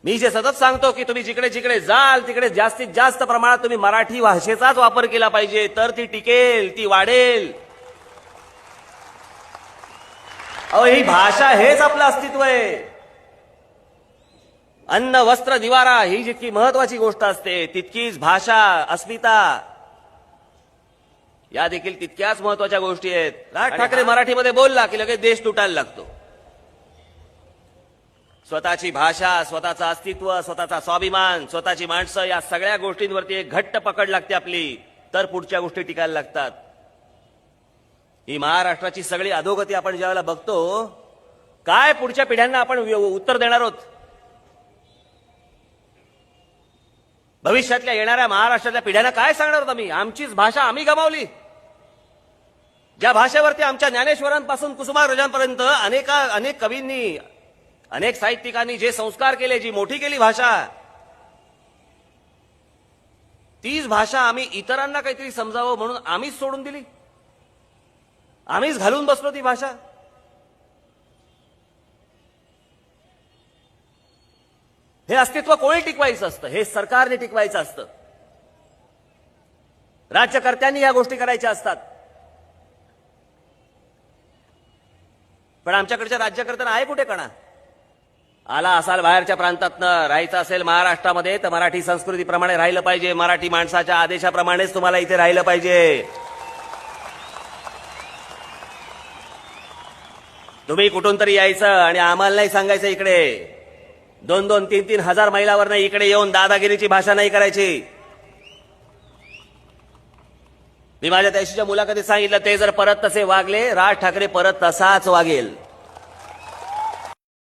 मी जे सतत सांगतो की तुम्ही जिकडे जिकडे जाल तिकडे जास्तीत जास्त प्रमाणात तुम्ही मराठी भाषेचाच वापर केला पाहिजे, तर ती टिकेल, ती वाढेल. अहो, ही भाषा हेच आपलं अस्तित्व आहे. अन्न वस्त्र निवारा ही जितकी महत्वाची गोष्ट असते, तितकीच भाषा, अस्मिता या देखील तितक्याच महत्वाच्या गोष्टी आहेत. राज ठाकरे मराठीमध्ये बोलला की लगेच देश तुटायला लागतो. स्वतःची भाषा, स्वतःचं अस्तित्व, स्वतःचा स्वाभिमान, स्वतःची माणसं या सगळ्या गोष्टींवरती एक घट्ट पकड लागते आपली, तर पुढच्या गोष्टी टिकायला लागतात. ही महाराष्ट्राची सगळी अधोगती आपण ज्यावेळेला बघतो, काय पुढच्या पिढ्यांना आपण उत्तर देणार आहोत? भविष्यातल्या येणाऱ्या महाराष्ट्रातल्या पिढ्यांना काय सांगणार आहोत आम्ही? आमचीच भाषा आम्ही गमावली. ज्या भाषेवरती आमच्या ज्ञानेश्वरांपासून कुसुमाग्रजांपर्यंत अनेक कवींनी, अनेक साहित्यिकांनी जे संस्कार केले, जी मोठी केली भाषा, तीच भाषा आम्ही इतरांना काहीतरी समजावं म्हणून आम्हीच सोडून दिली, आम्हीच घालून बसलो ती भाषा. हे अस्तित्व कोणी टिकवायचं असतं? हे सरकारने टिकवायचं असतं. राज्यकर्त्यांनी या गोष्टी करायच्या असतात. पण आमच्याकडच्या राज्यकर्त्यांना आहे कुठे कणा? आला असाल बाहेरच्या प्रांतातनं, राहायचं असेल महाराष्ट्रामध्ये, तर मराठी संस्कृतीप्रमाणे राहिलं पाहिजे, मराठी माणसाच्या आदेशाप्रमाणेच तुम्हाला इथे राहिलं पाहिजे. तुम्ही कुठून तरी यायचं आणि आम्हाला नाही सांगायचं इकडे 2-2, 3-3 हजार मैलावर नाही इकडे येऊन दादागिरीची भाषा नाही करायची. मी माझ्या त्याशीच्या मुलाखतीत सांगितलं, ते जर परत तसे वागले, राज ठाकरे परत तसाच वागेल.